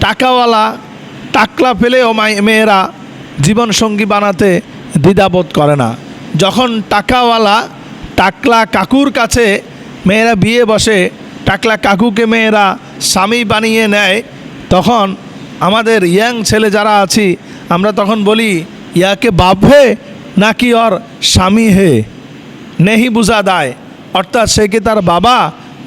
টাকাওয়ালা টাকলা পেলেও মেয়েরা জীবনসঙ্গী বানাতে দ্বিধাবোধ করে না। যখন টাকাওয়ালা টাকলা কাকুর কাছে মেয়েরা বিয়ে বসে, টাকলা কাকুকে মেয়েরা স্বামী বানিয়ে নেয়, তখন আমাদের ইয়াং ছেলে যারা আছি আমরা তখন বলি, ইয়াকে বাপ হে নাকি ওর স্বামী হে, নেহি বুঝা দায়। অর্থাৎ সে কি তার বাবা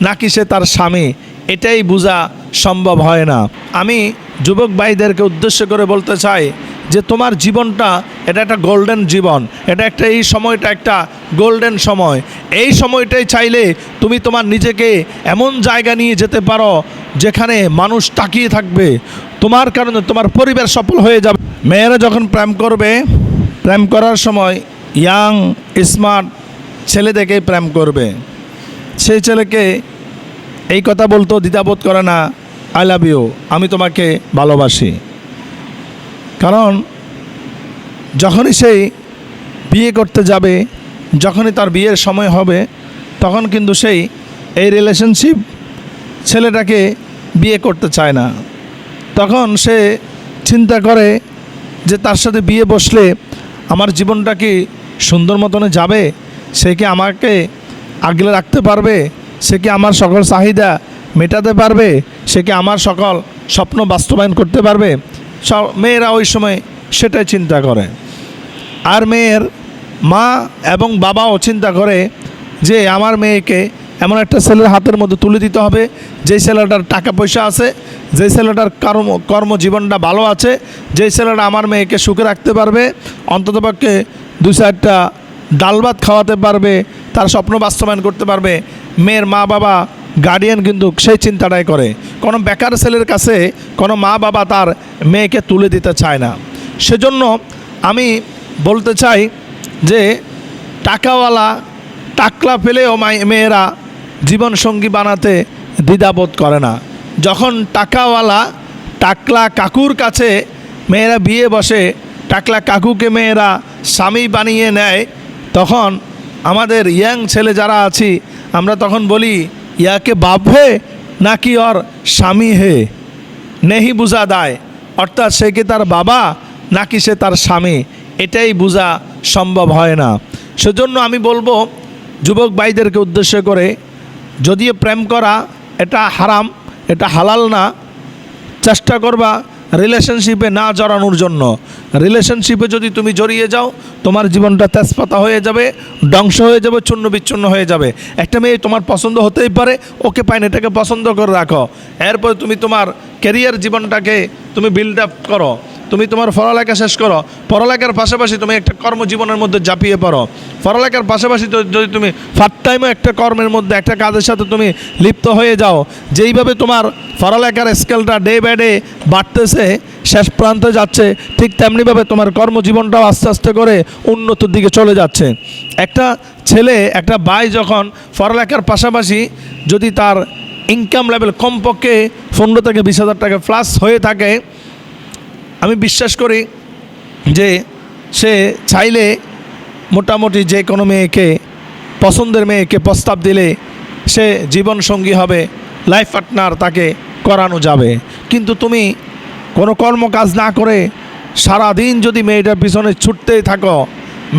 নাকি সে তার স্বামী, এটাই বোঝা সম্ভব হয় না। আমি যুবক ভাইদেরকে উদ্দেশ্য করে বলতে চাই যে তোমার জীবনটা এটা একটা গোল্ডেন জীবন, এই সময়টা একটা গোল্ডেন সময়। এই সময়টাই চাইলে তুমি তোমার নিজেকে এমন জায়গা নিয়ে যেতে পারো যেখানে মানুষ তাকিয়ে থাকবে, তোমার কারণে তোমার পরিবার সফল হয়ে যাবে। মেয়েরা যখন প্রেম করবে, প্রেম করার সময় ইয়াং স্মার্ট ছেলে দেখে প্রেম করবে। সেই ছেলেকে এই কথা বলতেও দ্বিধাবোধ করে না, আই লাভ ইউ, আমি তোমাকে ভালোবাসি। কারণ যখনই সেই বিয়ে করতে যাবে, যখনই তার বিয়ের সময় হবে, তখন কিন্তু সেই এই রিলেশনশিপ ছেলেটাকে বিয়ে করতে চায় না। তখন সে চিন্তা করে যে তার সাথে বিয়ে বসলে আমার জীবনটা কি সুন্দর মতনে যাবে, সে কি আমাকে আগলে রাখতে পারবে, সে কি আমার সকল চাহিদা মেটাতে পারবে, সে কি আমার সকল স্বপ্ন বাস্তবায়ন করতে পারবে। মেয়েরা ওই সময় সেটাই চিন্তা করে। আর মেয়ের মা এবং বাবাও চিন্তা করে যে আমার মেয়েকে এমন একটা ছেলের হাতের মধ্যে তুলে দিতে হবে, যেই ছেলেটার টাকা পয়সা আছে, যেই ছেলেটার কর্মজীবনটা ভালো আছে, যেই ছেলেটা আমার মেয়েকে সুখে রাখতে পারবে, অন্ততপক্ষে 2-4টা ডাল ভাত খাওয়াতে পারবে, তার স্বপ্ন বাস্তবায়ন করতে পারবে। মেয়ের মা বাবা গার্ডিয়ান কিন্তু সেই চিন্তাটাই করে। কোনো বেকার ছেলের কাছে কোনো মা বাবা তার মেয়েকে তুলে দিতে চায় না। সেজন্য আমি বলতে চাই যে টাকাওয়ালা টাকলা পেলেও মেয়েরা জীবনসঙ্গী বানাতে দ্বিধাবোধ করে না। যখন টাকাওয়ালা টাকলা কাকুর কাছে মেয়েরা বিয়ে বসে, টাকলা কাকুকে মেয়েরা স্বামী বানিয়ে নেয়, তখন আমাদের ইয়াং ছেলে যারা আছি আমরা তখন বলি, ইয়াকে বাপ হে নাকি ওর স্বামী হে, নেহি বুঝা দায়। অর্থাৎ সে কি তার বাবা নাকি সে তার স্বামী, এটাই বোঝা সম্ভব হয় না। সেজন্য আমি বলবো যুবক ভাইদেরকে উদ্দেশ্য করে, যদিও প্রেম করা এটা হারাম, এটা হালাল না, চেষ্টা করবা রিলেশনশিপে না জড়ানোর জন্য। রিলেশনশিপে যদি তুমি জড়িয়ে যাও, তোমার জীবনটা তেজপাতা হয়ে যাবে, ধ্বংস হয়ে যাবে, চূর্ণ বিচ্ছন্ন হয়ে যাবে। একটা মেয়ে তোমার পছন্দ হতেই পারে, ওকে পাইন, এটাকে পছন্দ করে রাখো। এরপর তুমি তোমার ক্যারিয়ার জীবনটাকে তুমি বিল্ড আপ করো, তুমি তোমার পড়ালেখা শেষ করো, পড়ালেখার পাশাপাশি তুমি একটা কর্মজীবনের মধ্যে ঝাঁপিয়ে পড়ো। পড়ালেখার পাশাপাশি যদি তুমি পার্ট টাইমও একটা কর্মের মধ্যে একটা কাজের সাথে তুমি লিপ্ত হয়ে যাও, যেইভাবে তোমার পড়ালেখার স্কেলটা ডে বাই ডে বাড়তেছে, শেষ প্রান্তে যাচ্ছে, ঠিক তেমনিভাবে তোমার কর্মজীবনটাও আস্তে আস্তে করে উন্নতির দিকে চলে যাচ্ছে। একটা ছেলে, একটা ভাই যখন পড়ালেখার পাশাপাশি যদি তার ইনকাম লেভেল কমপক্ষে 15 থেকে 20,000 টাকা প্লাস হয়ে থাকে, আমি বিশ্বাস করি যে সে চাইলে মোটামুটি যে কোনো মেয়েকে, পছন্দের মেয়েকে প্রস্তাব দিলে সে জীবনসঙ্গী হবে, লাইফ পার্টনার তাকে করানো যাবে। কিন্তু তুমি কোনো কর্মকাজ না করে সারাদিন যদি মেয়েটার পিছনে ছুটতেই থাকো,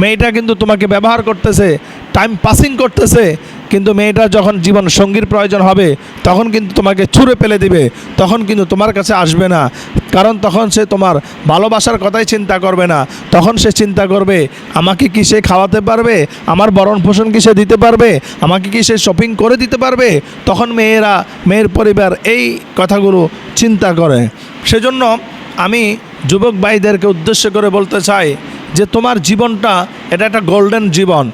মেয়েটা কিন্তু তোমাকে ব্যবহার করতেছে, টাইম পাসিং করতেছে, কিন্তু মেয়েটার যখন জীবন সঙ্গীর প্রয়োজন হবে তখন কিন্তু তোমাকে ছুঁড়ে ফেলে দিবে, তখন কিন্তু তোমার কাছে আসবে না। কারণ তখন সে তোমার ভালোবাসার কথাই চিন্তা করবে না, তখন সে চিন্তা করবে আমাকে কি সে খাওয়াতে পারবে, আমার ভরণ পোষণ কি সে দিতে পারবে, আমাকে কি সে শপিং করে দিতে পারবে। তখন মেয়ের পরিবার এই কথাগুলো চিন্তা করে। সেজন্য আমি যুবক ভাইদেরকে উদ্দেশ্য করে বলতে চাই যে তোমার জীবনটা এটা একটা গোল্ডেন জীবন,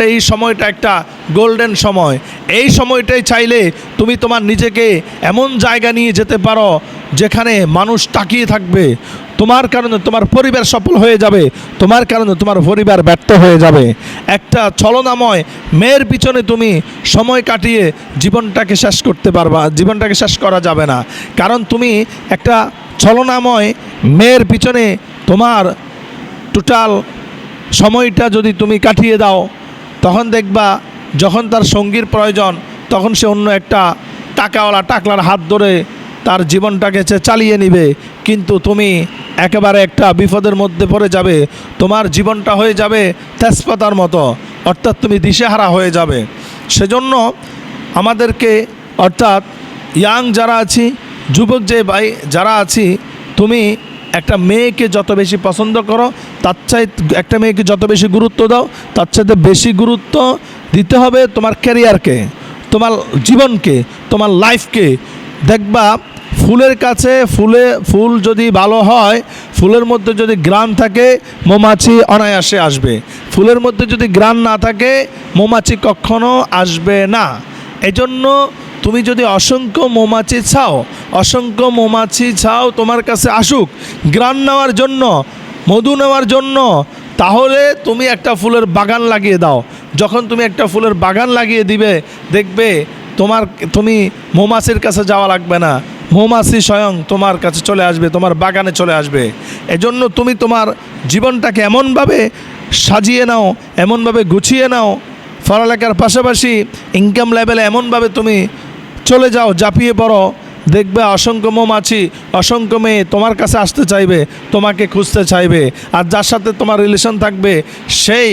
এই সময়টা একটা গোল্ডেন সময়। এই সময়টাই চাইলে তুমি তোমার নিজেকে এমন জায়গা নিয়ে যেতে পারো যেখানে মানুষ তাকিয়ে থাকবে, তোমার কারণে তোমার পরিবার সফল হয়ে যাবে, তোমার কারণে তোমার পরিবার ব্যর্থ হয়ে যাবে। একটা ছলনাময় মেয়ের পিছনে তুমি সময় কাটিয়ে জীবনটাকে শেষ করতে পারবা, জীবনটাকে শেষ করা যাবে না। কারণ তুমি একটা ছলনাময় মেয়ের পিছনে তোমার টোটাল সময়টা যদি তুমি কাটিয়ে দাও, তখন দেখবা যখন তার সঙ্গীর প্রয়োজন তখন সে অন্য একটা টাকাওয়ালা টাকলার হাত ধরে তার জীবনটাকে চালিয়ে নিবে, কিন্তু তুমি একেবারে একটা বিপদের মধ্যে পড়ে যাবে। তোমার জীবনটা হয়ে যাবে তেজপাতার মতো, অর্থাৎ তুমি দিশেহারা হয়ে যাবে। সেজন্য আমাদেরকে, অর্থাৎ ইয়াং যারা আছি, যুবক যে ভাই যারা আছি, তুমি একটা মেয়েকে যত বেশি পছন্দ করো, তার চাই একটা মেয়েকে যত বেশি গুরুত্ব দাও, তার চাইতে বেশি গুরুত্ব দিতে হবে তোমার ক্যারিয়ারকে, তোমার জীবনকে, তোমার লাইফকে। দেখবা ফুলের কাছে ফুল যদি ভালো হয়, ফুলের মধ্যে যদি ঘ্রাণ থাকে, মৌমাছি অনায়াসে আসবে। ফুলের মধ্যে যদি ঘ্রাণ না থাকে, মৌমাছি কখনো আসবে না। এজন্য তুমি যদি অসংখ্য মৌমাছি চাও তোমার কাছে আসুক ঘ্রাণ নেওয়ার জন্য, মধু নেওয়ার জন্য, তাহলে তুমি একটা ফুলের বাগান লাগিয়ে দাও। যখন তুমি একটা ফুলের বাগান লাগিয়ে দিবে, দেখবে তুমি মৌমাছির কাছে যাওয়া লাগবে না, মৌমাছি স্বয়ং তোমার কাছে চলে আসবে, তোমার বাগানে চলে আসবে। এজন্য তুমি তোমার জীবনটাকে এমনভাবে সাজিয়ে নাও, এমনভাবে গুছিয়ে নাও, পড়ালেখার পাশাপাশি ইনকাম লেভেলে এমনভাবে তুমি চলে যাও, ঝাঁপিয়ে পড়ো। দেখবে অসংখ্য মৌমাছি, অসংখ্য মেয়ে তোমার কাছে আসতে চাইবে, তোমাকে খুঁজতে চাইবে। আর যার সাথে তোমার রিলেশন থাকবে, সেই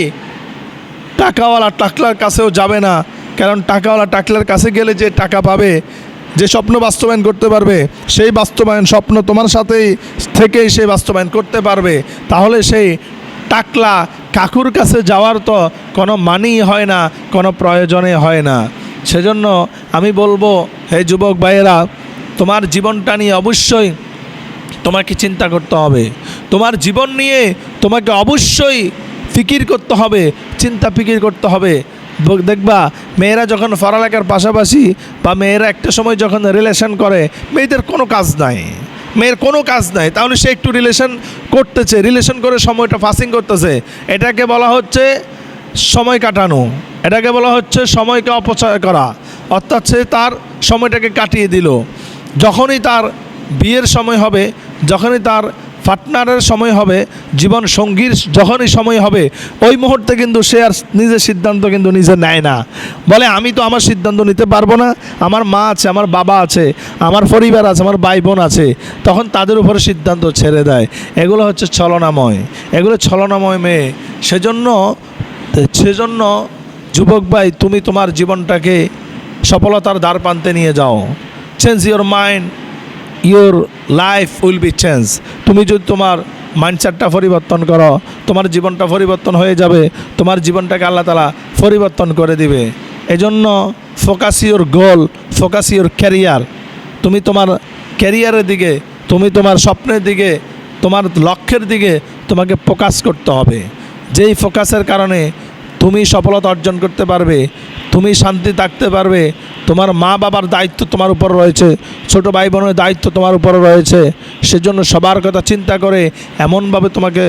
টাকাওয়ালা টাকলার কাছেও যাবে না, কারণ টাকাওয়ালা টাকলার কাছে গেলে যে টাকা পাবে, যে স্বপ্ন বাস্তবায়ন করতে পারবে, সেই স্বপ্ন তোমার সাথেই থেকেই সে বাস্তবায়ন করতে পারবে। তাহলে সেই টাকলা কাকুর কাছে যাওয়ার তো কোনো মানেই হয় না, কোনো প্রয়োজনে হয় না। সেজন্য আমি বলবো, হে যুবক ভাইয়েরা, তোমার জীবনটা নিয়ে অবশ্যই তোমাকে চিন্তা করতে হবে। তোমার জীবন নিয়ে তোমাকে অবশ্যই ফিকির করতে হবে, চিন্তা ফিকির করতে হবে। দেখবা মেয়েরা যখন পড়ালেখার পাশাপাশি, বা মেয়েরা একটা সময় যখন রিলেশন করে, মেয়েদের কোনো কাজ নাই, তাহলে সে একটু রিলেশন করতেছে, রিলেশন করে সময়টা পাসিং করতেছে, এটাকে বলা হচ্ছে সময় কাটানো, এটাকে বলা হচ্ছে সময়কে অপচয় করা। অর্থাৎ সে তার সময়টাকে কাটিয়ে দিল। যখনই তার বিয়ের সময় হবে, যখনই তার পার্টনারের সময় হবে, জীবন সঙ্গীর যখনই সময় হবে, ওই মুহূর্তে কিন্তু সে আর নিজের সিদ্ধান্ত কিন্তু নিজে নেয় না। বলে আমি তো আমার সিদ্ধান্ত নিতে পারবো না, আমার মা আছে, আমার বাবা আছে, আমার পরিবার আছে, আমার ভাই বোন আছে, তখন তাদের উপরে সিদ্ধান্ত ছেড়ে দেয়। এগুলো হচ্ছে ছলনাময় মেয়ে। সেজন্য যুবক ভাই, তুমি তোমার জীবনটাকে সফলতার দ্বার প্রান্তে নিয়ে যাও। Change your mind, your life will be change. তুমি যদি তোমার মাইন্ডসেটটা পরিবর্তন করো, তোমার জীবনটা পরিবর্তন হয়ে যাবে, তোমার জীবনটাকে আল্লাহ তাআলা পরিবর্তন করে দিবে। এজন্য focus your goal, focus your career. তুমি তোমার ক্যারিয়ারের দিকে, তুমি তোমার স্বপ্নের দিকে, তোমার লক্ষ্যের দিকে তোমাকে ফোকাস করতে হবে। যেই ফোকাসের কারণে তুমি সফলতা অর্জন করতে পারবে, তুমি শান্তি থাকতে পারবে। তোমার মা বাবার দায়িত্ব তোমার উপর রয়েছে, ছোট ভাই বোনের দায়িত্ব তোমার উপর রয়েছে। সেজন্য সবার কথা চিন্তা করে এমনভাবে তোমাকে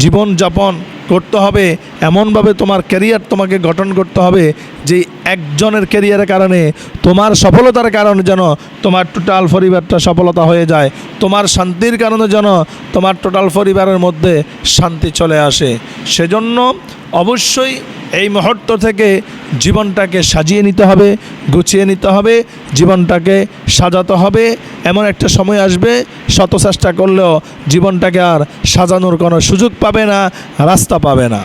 জীবনযাপন করতে হবে, এমনভাবে তোমার ক্যারিয়ার তোমাকে গঠন করতে হবে যে একজনের ক্যারিয়ারের কারণে, তোমার সফলতার কারণে যেন তোমার টোটাল পরিবারটা সফলতা হয়ে যায়, তোমার শান্তির কারণে যেন তোমার টোটাল পরিবারের মধ্যে শান্তি চলে আসে। সেজন্য অবশ্যই এই মুহূর্ত থেকে জীবনটাকে সাজিয়ে নিতে হবে, গুছিয়ে নিতে হবে, জীবনটাকে সাজাতে হবে। এমন একটা সময় আসবে, শত চেষ্টা করলেও জীবনটাকে আর সাজানোর কোনো সুযোগ পাবে না, রাস্তা পাবে না।